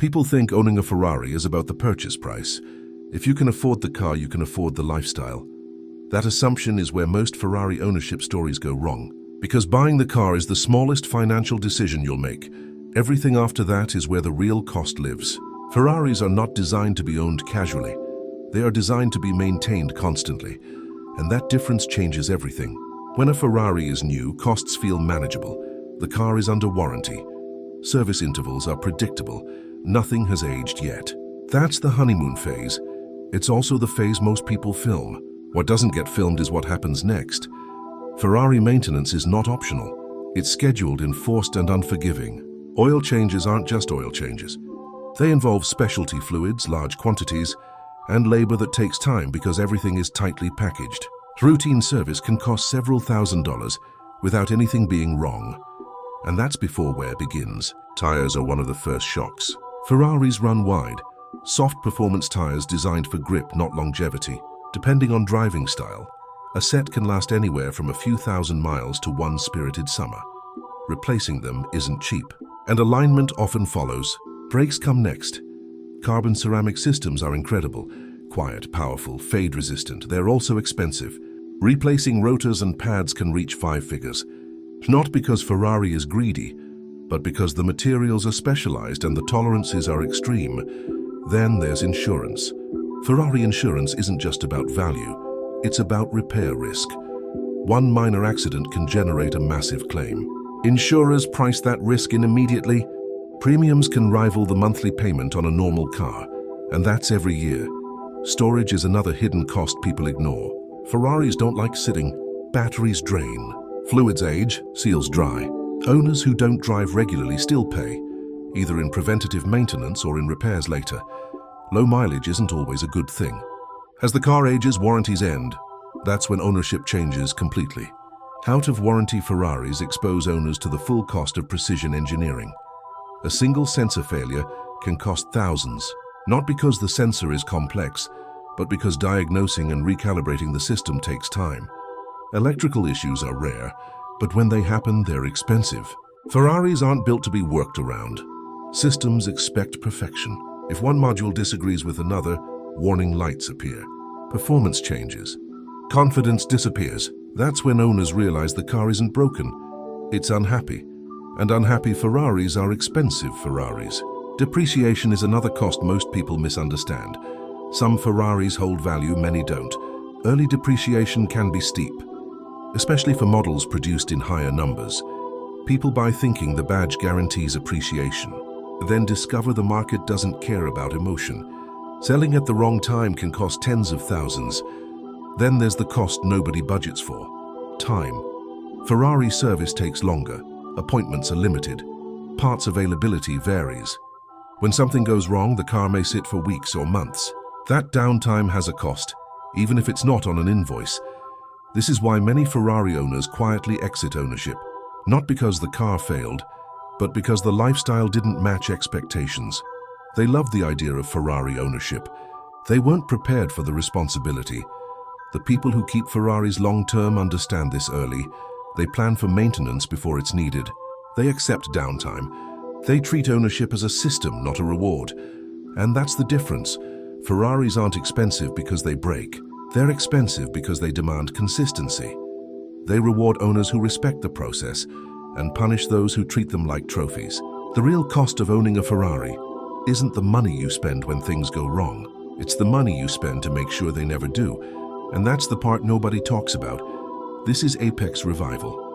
People think owning a Ferrari is about the purchase price. If you can afford the car, you can afford the lifestyle. That assumption is where most Ferrari ownership stories go wrong, because buying the car is the smallest financial decision you'll make. Everything after that is where the real cost lives. Ferraris are not designed to be owned casually. They are designed to be maintained constantly, and that difference changes everything. When a Ferrari is new, costs feel manageable. The car is under warranty. Service intervals are predictable. Nothing has aged yet. That's the honeymoon phase. It's also the phase most people film. What doesn't get filmed is what happens next. Ferrari maintenance is not optional. It's scheduled, enforced, and unforgiving. Oil changes aren't just oil changes. They involve specialty fluids, large quantities, and labor that takes time because everything is tightly packaged. Routine service can cost several $1,000s without anything being wrong. And that's before wear begins. Tires are one of the first shocks. Ferraris run wide, soft performance tires designed for grip, not longevity. Depending on driving style, a set can last anywhere from a few thousand miles to one spirited summer. Replacing them isn't cheap, and alignment often follows. Brakes come next. Carbon ceramic systems are incredible. Quiet, powerful, fade-resistant. They're also expensive. Replacing rotors and pads can reach 5 figures. Not because Ferrari is greedy, but because the materials are specialized and the tolerances are extreme. Then there's insurance. Ferrari insurance isn't just about value, it's about repair risk. One minor accident can generate a massive claim. Insurers price that risk in immediately. Premiums can rival the monthly payment on a normal car, and that's every year. Storage is another hidden cost people ignore. Ferraris don't like sitting. Batteries drain. Fluids age, seals dry. Owners who don't drive regularly still pay, either in preventative maintenance or in repairs later. Low mileage isn't always a good thing. As the car ages, warranties end. That's when ownership changes completely. Out-of-warranty Ferraris expose owners to the full cost of precision engineering. A single sensor failure can cost thousands, not because the sensor is complex, but because diagnosing and recalibrating the system takes time. Electrical issues are rare, but when they happen, they're expensive. Ferraris aren't built to be worked around. Systems expect perfection. If one module disagrees with another, warning lights appear. Performance changes. Confidence disappears. That's when owners realize the car isn't broken. It's unhappy. And unhappy Ferraris are expensive Ferraris. Depreciation is another cost most people misunderstand. Some Ferraris hold value, many don't. Early depreciation can be steep, especially for models produced in higher numbers. People buy thinking the badge guarantees appreciation, then discover the market doesn't care about emotion. Selling at the wrong time can cost tens of thousands. Then there's the cost nobody budgets for: time. Ferrari service takes longer. Appointments are limited. Parts availability varies. When something goes wrong, the car may sit for weeks or months. That downtime has a cost, even if it's not on an invoice. This is why many Ferrari owners quietly exit ownership, not because the car failed, but because the lifestyle didn't match expectations. They loved the idea of Ferrari ownership. They weren't prepared for the responsibility. The people who keep Ferraris long-term understand this early. They plan for maintenance before it's needed. They accept downtime. They treat ownership as a system, not a reward. And that's the difference. Ferraris aren't expensive because they break. They're expensive because they demand consistency. They reward owners who respect the process and punish those who treat them like trophies. The real cost of owning a Ferrari isn't the money you spend when things go wrong. It's the money you spend to make sure they never do. And that's the part nobody talks about. This is Apex Revival.